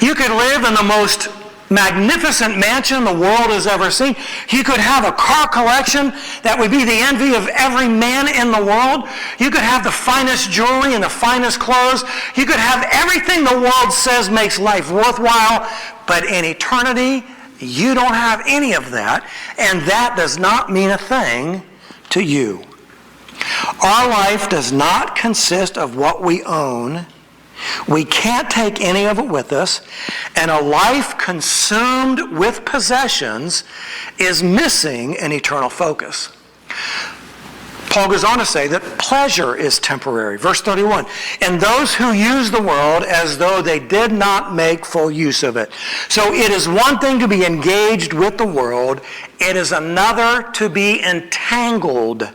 You could live in the most magnificent mansion the world has ever seen. You could have a car collection that would be the envy of every man in the world. You could have the finest jewelry and the finest clothes. You could have everything the world says makes life worthwhile, but in eternity, you don't have any of that, and that does not mean a thing to you. Our life does not consist of what we own. We can't take any of it with us, and a life consumed with possessions is missing an eternal focus. Paul goes on to say that pleasure is temporary. Verse 31, and those who use the world as though they did not make full use of it. So it is one thing to be engaged with the world. It is another to be entangled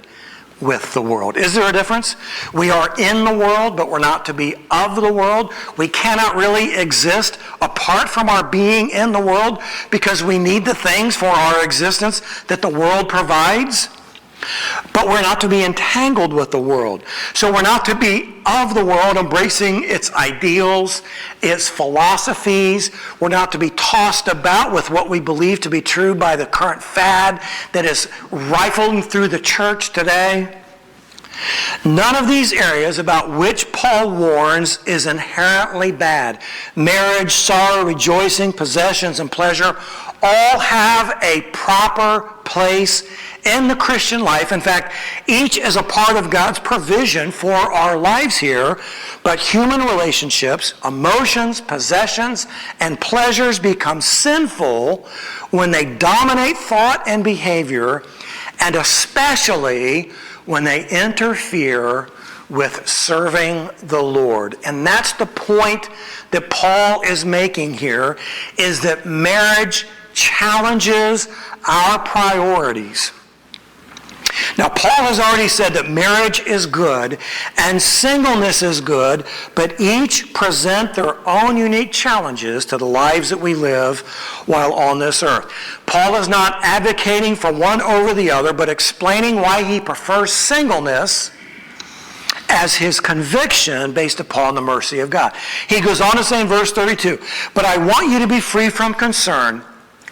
with the world. Is there a difference? We are in the world, but we're not to be of the world. We cannot really exist apart from our being in the world because we need the things for our existence that the world provides. But we're not to be entangled with the world. So we're not to be of the world, embracing its ideals, its philosophies. We're not to be tossed about with what we believe to be true by the current fad that is rifling through the church today. None of these areas about which Paul warns is inherently bad. Marriage, sorrow, rejoicing, possessions, and pleasure all have a proper place in the Christian life. In fact, each is a part of God's provision for our lives here. But human relationships, emotions, possessions, and pleasures become sinful when they dominate thought and behavior, and especially when they interfere with serving the Lord. And that's the point that Paul is making here, is that marriage challenges our priorities. Now, Paul has already said that marriage is good and singleness is good, but each present their own unique challenges to the lives that we live while on this earth. Paul is not advocating for one over the other, but explaining why he prefers singleness as his conviction based upon the mercy of God. He goes on to say in verse 32, but I want you to be free from concern.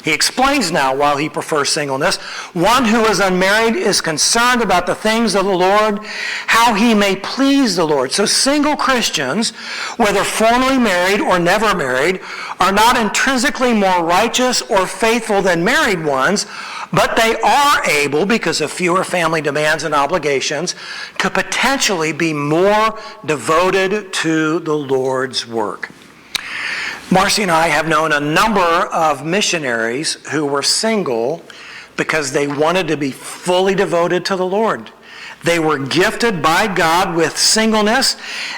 He explains now why he prefers singleness. One who is unmarried is concerned about the things of the Lord, how he may please the Lord. So single Christians, whether formerly married or never married, are not intrinsically more righteous or faithful than married ones, but they are able, because of fewer family demands and obligations, to potentially be more devoted to the Lord's work. Marcy and I have known a number of missionaries who were single because they wanted to be fully devoted to the Lord. They were gifted by God with singleness,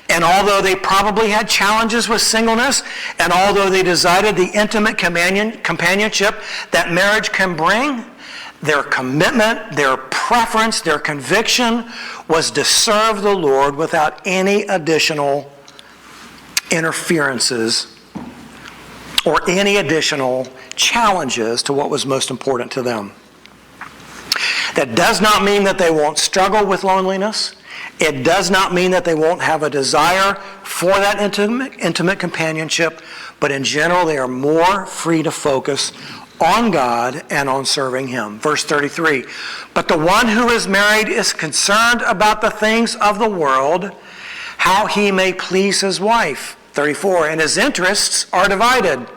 and although they probably had challenges with singleness, and although they desired the intimate companionship that marriage can bring, their commitment, their preference, their conviction was to serve the Lord without any additional interferences or any additional challenges to what was most important to them. That does not mean that they won't struggle with loneliness. It does not mean that they won't have a desire for that intimate companionship, but in general they are more free to focus on God and on serving Him. Verse 33, but the one who is married is concerned about the things of the world, how he may please his wife. 34, and his interests are divided.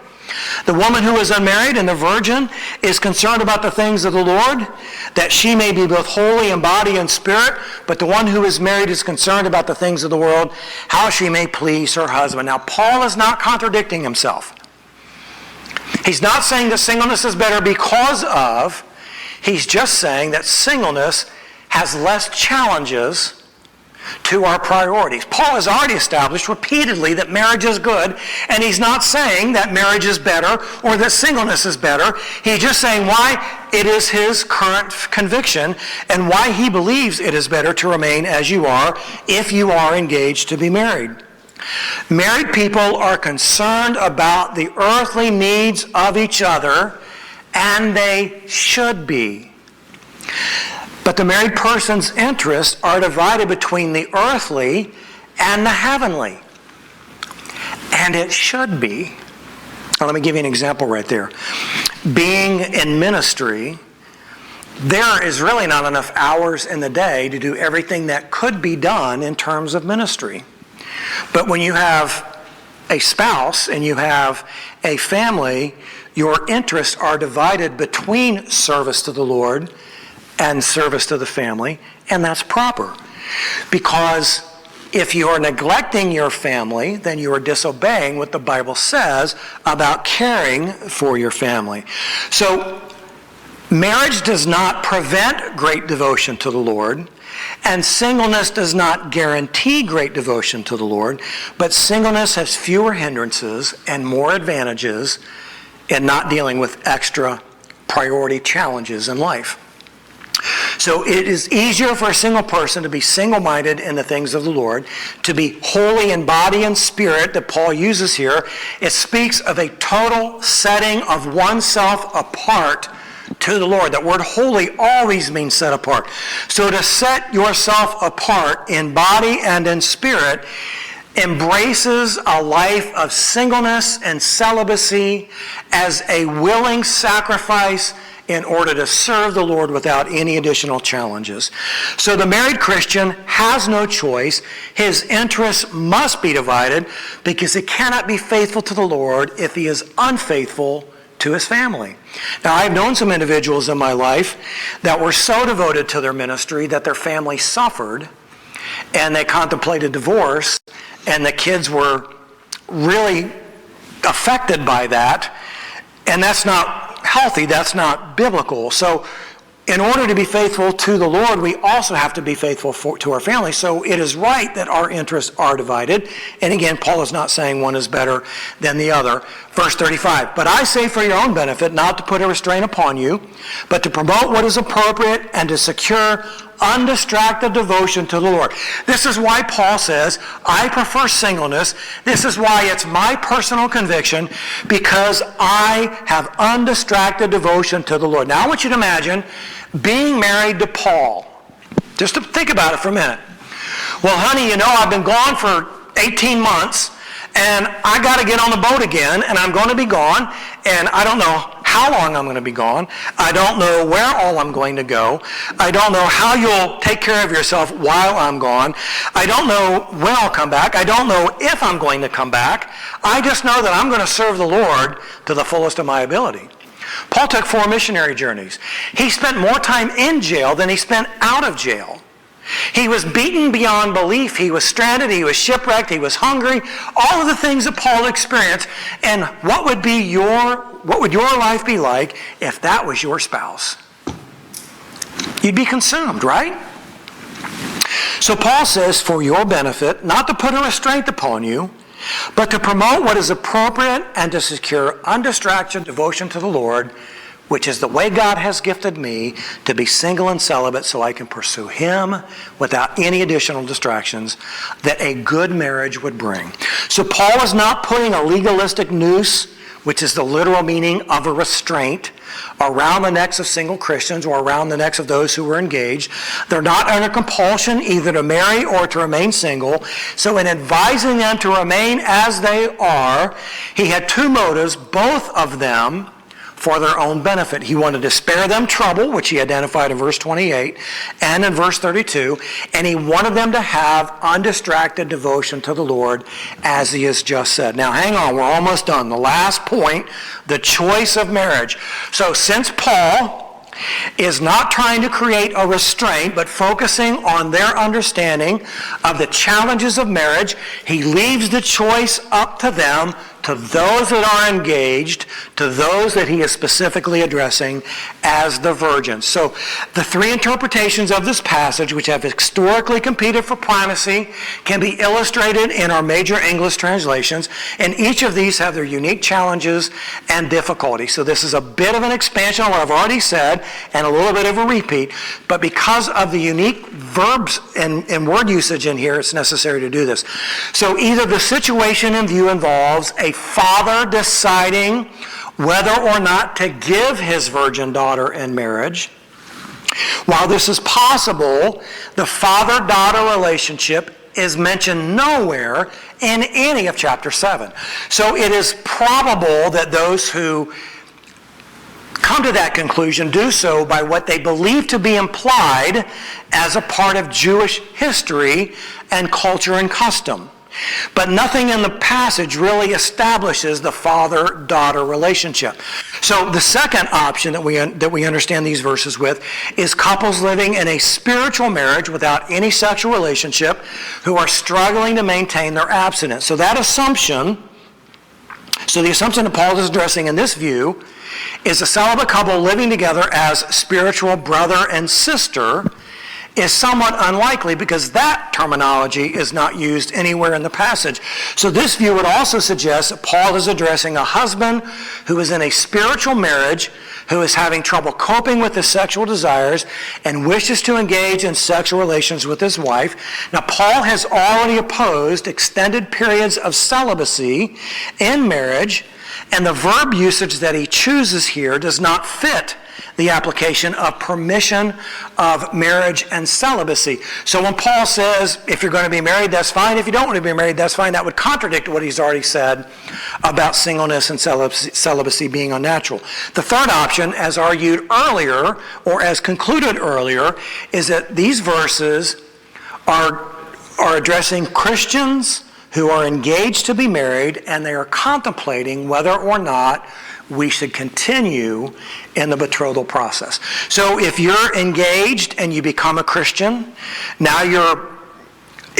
The woman who is unmarried and the virgin is concerned about the things of the Lord, that she may be both holy in body and spirit. But the one who is married is concerned about the things of the world, how she may please her husband. Now, Paul is not contradicting himself. He's not saying that singleness is better because of. He's just saying that singleness has less challenges to our priorities. Paul has already established repeatedly that marriage is good, and he's not saying that marriage is better or that singleness is better. He's just saying why it is his current conviction and why he believes it is better to remain as you are if you are engaged to be married. Married people are concerned about the earthly needs of each other, and they should be. But the married person's interests are divided between the earthly and the heavenly. And it should be. Now, let me give you an example right there. Being in ministry, there is really not enough hours in the day to do everything that could be done in terms of ministry. But when you have a spouse and you have a family, your interests are divided between service to the Lord and service to the family, and that's proper. Because if you are neglecting your family, then you are disobeying what the Bible says about caring for your family. So, marriage does not prevent great devotion to the Lord, and singleness does not guarantee great devotion to the Lord, but singleness has fewer hindrances and more advantages in not dealing with extra priority challenges in life. So it is easier for a single person to be single-minded in the things of the Lord, to be holy in body and spirit that Paul uses here. It speaks of a total setting of oneself apart to the Lord. That word holy always means set apart. So to set yourself apart in body and in spirit embraces a life of singleness and celibacy as a willing sacrifice in order to serve the Lord without any additional challenges. So the married Christian has no choice. His interests must be divided because he cannot be faithful to the Lord if he is unfaithful to his family. Now, I've known some individuals in my life that were so devoted to their ministry that their family suffered and they contemplated divorce, and the kids were really affected by that, and that's not healthy, that's not biblical. So in order to be faithful to the Lord, we also have to be faithful to our family. So it is right that our interests are divided. And again, Paul is not saying one is better than the other. Verse 35, but I say for your own benefit, not to put a restraint upon you, but to promote what is appropriate and to secure undistracted devotion to the Lord. This is why Paul says, I prefer singleness. This is why it's my personal conviction, because I have undistracted devotion to the Lord. Now I want you to imagine being married to Paul. Just to think about it for a minute. Well, honey, you know, I've been gone for 18 months, and I got to get on the boat again, and I'm going to be gone, and I don't know how long I'm going to be gone. I don't know where all I'm going to go. I don't know how you'll take care of yourself while I'm gone. I don't know when I'll come back. I don't know if I'm going to come back. I just know that I'm going to serve the Lord to the fullest of my ability. Paul took 4 missionary journeys. He spent more time in jail than he spent out of jail. He was beaten beyond belief. He was stranded. He was shipwrecked. He was hungry. All of the things that Paul experienced. And what would your life be like if that was your spouse? You'd be consumed, right? So Paul says, for your benefit, not to put a restraint upon you, but to promote what is appropriate and to secure undistracted devotion to the Lord which is the way God has gifted me to be single and celibate so I can pursue him without any additional distractions that a good marriage would bring. So Paul is not putting a legalistic noose, which is the literal meaning of a restraint, around the necks of single Christians or around the necks of those who were engaged. They're not under compulsion either to marry or to remain single. So in advising them to remain as they are, he had two motives, both of them for their own benefit. He wanted to spare them trouble, which he identified in verse 28 and in verse 32, and he wanted them to have undistracted devotion to the Lord, as he has just said. Now hang on, we're almost done. The last point, the choice of marriage. So since Paul is not trying to create a restraint, but focusing on their understanding of the challenges of marriage, he leaves the choice up to them, to those that are engaged, to those that he is specifically addressing as the virgins. So the three interpretations of this passage, which have historically competed for primacy, can be illustrated in our major English translations, and each of these have their unique challenges and difficulties. So this is a bit of an expansion on what I've already said, and a little bit of a repeat, but because of the unique verbs and word usage in here, it's necessary to do this. So either the situation in view involves a father deciding whether or not to give his virgin daughter in marriage. While this is possible, the father-daughter relationship is mentioned nowhere in any of chapter 7. So it is probable that those who come to that conclusion do so by what they believe to be implied as a part of Jewish history and culture and custom. But nothing in the passage really establishes the father-daughter relationship. So the second option that we understand these verses with is couples living in a spiritual marriage without any sexual relationship who are struggling to maintain their abstinence. So the assumption that Paul is addressing in this view is a celibate couple living together as spiritual brother and sister is somewhat unlikely because that terminology is not used anywhere in the passage. So this view would also suggest that Paul is addressing a husband who is in a spiritual marriage, who is having trouble coping with his sexual desires and wishes to engage in sexual relations with his wife. Now, Paul has already opposed extended periods of celibacy in marriage, and the verb usage that he chooses here does not fit the application of permission of marriage and celibacy. So when Paul says, if you're going to be married, that's fine. If you don't want to be married, that's fine. That would contradict what he's already said about singleness and celibacy being unnatural. The third option, as argued earlier, or as concluded earlier, is that these verses are addressing Christians who are engaged to be married, and they are contemplating whether or not we should continue in the betrothal process. So if you're engaged and you become a Christian, now you're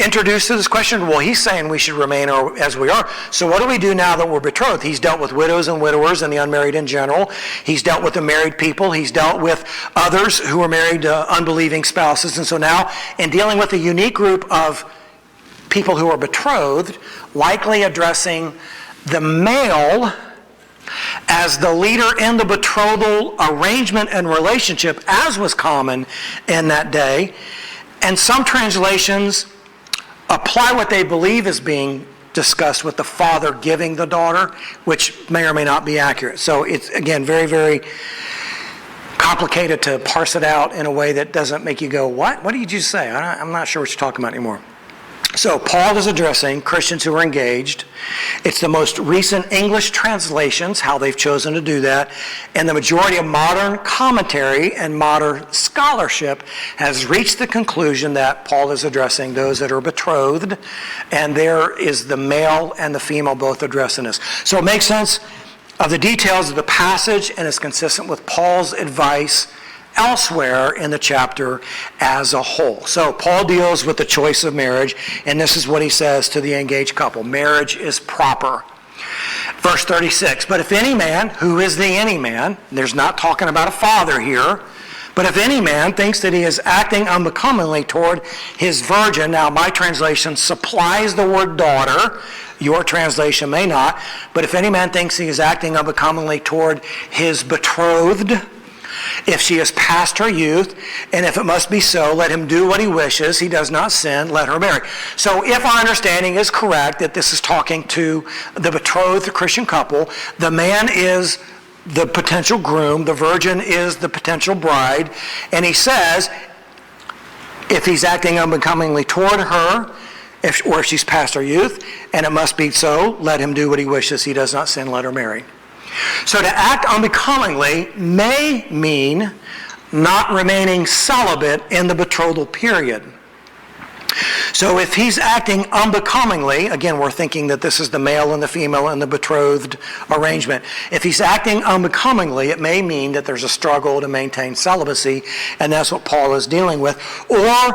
introduced to this question, well, he's saying we should remain as we are. So what do we do now that we're betrothed? He's dealt with widows and widowers and the unmarried in general. He's dealt with the married people. He's dealt with others who are married to unbelieving spouses. And so now, in dealing with a unique group of people who are betrothed, likely addressing the male as the leader in the betrothal arrangement and relationship, as was common in that day. And some translations apply what they believe is being discussed with the father giving the daughter, which may or may not be accurate. So it's, again, very, very complicated to parse it out in a way that doesn't make you go, what? What did you just say? I'm not sure what you're talking about anymore. So Paul is addressing Christians who are engaged. It's the most recent English translations, how they've chosen to do that. And the majority of modern commentary and modern scholarship has reached the conclusion that Paul is addressing those that are betrothed. And there is the male and the female both addressing this. So it makes sense of the details of the passage, and it's consistent with Paul's advice elsewhere in the chapter as a whole. So Paul deals with the choice of marriage, and this is what he says to the engaged couple. Marriage is proper. Verse 36, but if any man, who is the any man, there's not talking about a father here, But if any man thinks that he is acting unbecomingly toward his virgin, now my translation supplies the word daughter, your translation may not, but if any man thinks he is acting unbecomingly toward his betrothed, if she is past her youth, and if it must be so, let him do what he wishes, he does not sin, let her marry. So if our understanding is correct, that this is talking to the betrothed Christian couple, the man is the potential groom, the virgin is the potential bride, and he says, if he's acting unbecomingly toward her, or if she's past her youth, and it must be so, let him do what he wishes, he does not sin, let her marry. So to act unbecomingly may mean not remaining celibate in the betrothal period. So if he's acting unbecomingly, again, we're thinking that this is the male and the female in the betrothed arrangement. If he's acting unbecomingly, it may mean that there's a struggle to maintain celibacy, and that's what Paul is dealing with. Or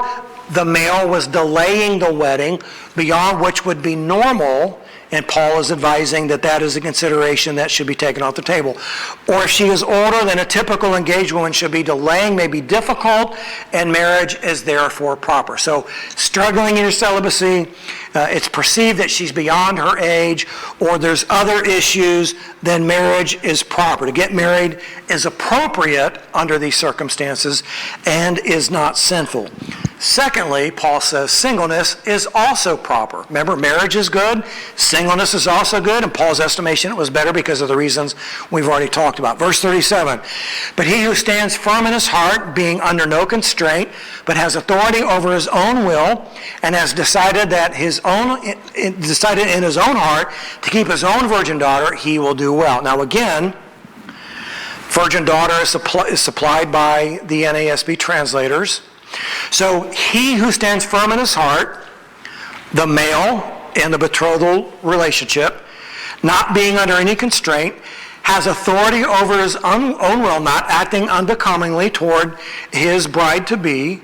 the male was delaying the wedding beyond which would be normal, and Paul is advising that that is a consideration that should be taken off the table. Or if she is older than a typical engaged woman should be, delaying may be difficult, and marriage is therefore proper. So struggling in your celibacy, it's perceived that she's beyond her age, or there's other issues, then marriage is proper. To get married is appropriate under these circumstances and is not sinful. Secondly, Paul says singleness is also proper. Remember, marriage is good, singleness is also good, and Paul's estimation it was better because of the reasons we've already talked about. Verse 37, but he who stands firm in his heart, being under no constraint, but has authority over his own will, and has decided in his own heart to keep his own virgin daughter, he will do well. Now again, virgin daughter is supplied by the NASB translators. So he who stands firm in his heart, the male in the betrothal relationship, not being under any constraint, has authority over his own will, not acting unbecomingly toward his bride-to-be,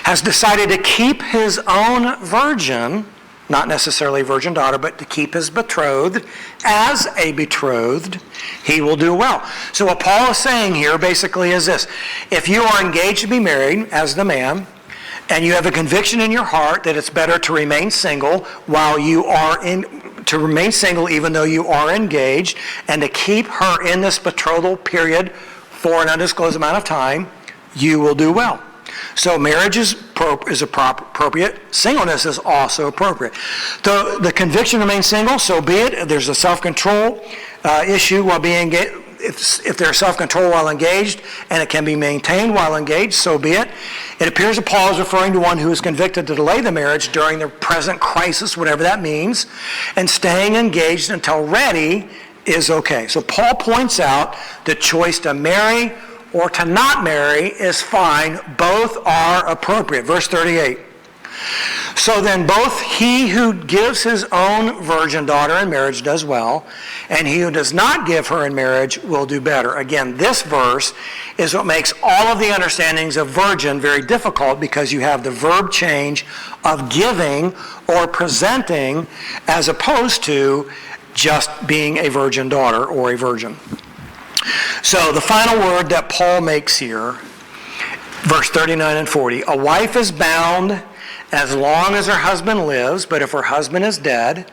has decided to keep his own virgin, not necessarily virgin daughter, but to keep his betrothed as a betrothed, he will do well. So what Paul is saying here basically is this: if you are engaged to be married as the man, and you have a conviction in your heart that it's better to remain single while you are to remain single even though you are engaged, and to keep her in this betrothal period for an undisclosed amount of time, you will do well. So marriage is appropriate. Singleness is also appropriate. The conviction to remain single, so be it. If there's a self-control issue while being engaged, if there's self-control while engaged and it can be maintained while engaged, so be it. It appears that Paul is referring to one who is convicted to delay the marriage during the present crisis, whatever that means, and staying engaged until ready is okay. So Paul points out the choice to marry or to not marry is fine. Both are appropriate. Verse 38. So then both he who gives his own virgin daughter in marriage does well, and he who does not give her in marriage will do better. Again, this verse is what makes all of the understandings of virgin very difficult, because you have the verb change of giving or presenting as opposed to just being a virgin daughter or a virgin. So the final word that Paul makes here, verse 39 and 40, a wife is bound as long as her husband lives, but if her husband is dead,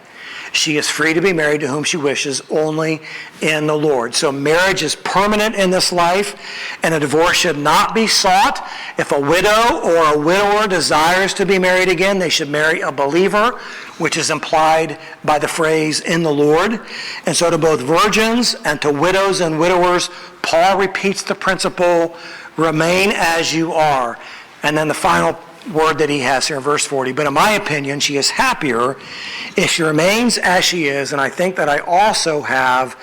she is free to be married to whom she wishes, only in the Lord. So marriage is permanent in this life, and a divorce should not be sought. If a widow or a widower desires to be married again, they should marry a believer, which is implied by the phrase in the Lord. And so to both virgins and to widows and widowers, Paul repeats the principle, remain as you are. And then the final word that he has here in verse 40, but in my opinion, she is happier if she remains as she is, and I think that I also have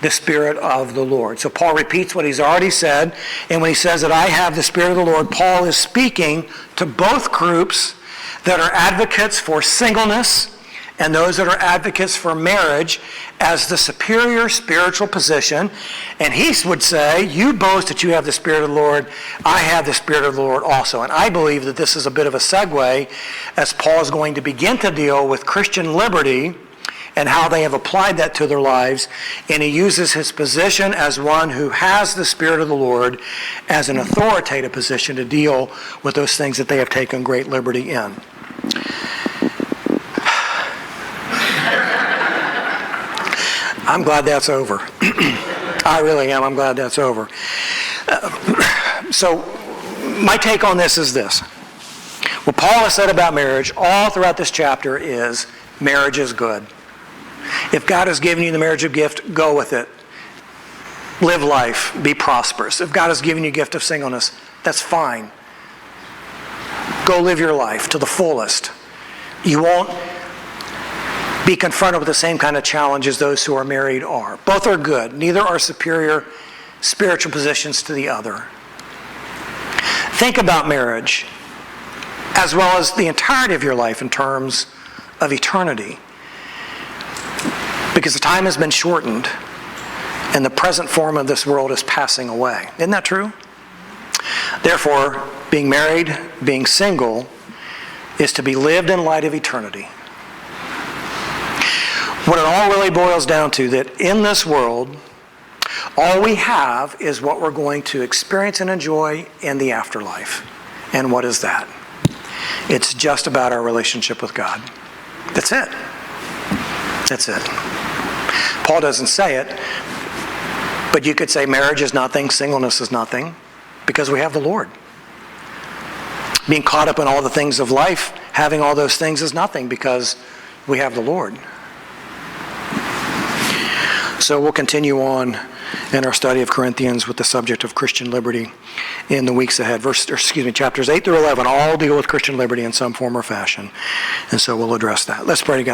the Spirit of the Lord. So Paul repeats what he's already said, and when he says that I have the Spirit of the Lord, Paul is speaking to both groups that are advocates for singleness and those that are advocates for marriage as the superior spiritual position. And he would say, you boast that you have the Spirit of the Lord, I have the Spirit of the Lord also. And I believe that this is a bit of a segue as Paul is going to begin to deal with Christian liberty and how they have applied that to their lives, and he uses his position as one who has the Spirit of the Lord as an authoritative position to deal with those things that they have taken great liberty in. I'm glad that's over. I really am. I'm glad that's over. So my take on this is this. What Paul has said about marriage all throughout this chapter is marriage is good. If God has given you the marriage gift, go with it. Live life. Be prosperous. If God has given you a gift of singleness, that's fine. Go live your life to the fullest. You won't be confronted with the same kind of challenges those who are married are. Both are good. Neither are superior spiritual positions to the other. Think about marriage as well as the entirety of your life in terms of eternity. Because the time has been shortened and the present form of this world is passing away. Isn't that true? Therefore, being married, being single, is to be lived in light of eternity. What it all really boils down to, that in this world, all we have is what we're going to experience and enjoy in the afterlife. And what is that? It's just about our relationship with God. That's it. That's it. Paul doesn't say it, but you could say marriage is nothing, singleness is nothing, because we have the Lord. Being caught up in all the things of life, having all those things is nothing, because we have the Lord. So we'll continue on in our study of Corinthians with the subject of Christian liberty in the weeks ahead. Chapters 8 through 11 all deal with Christian liberty in some form or fashion. And so we'll address that. Let's pray together.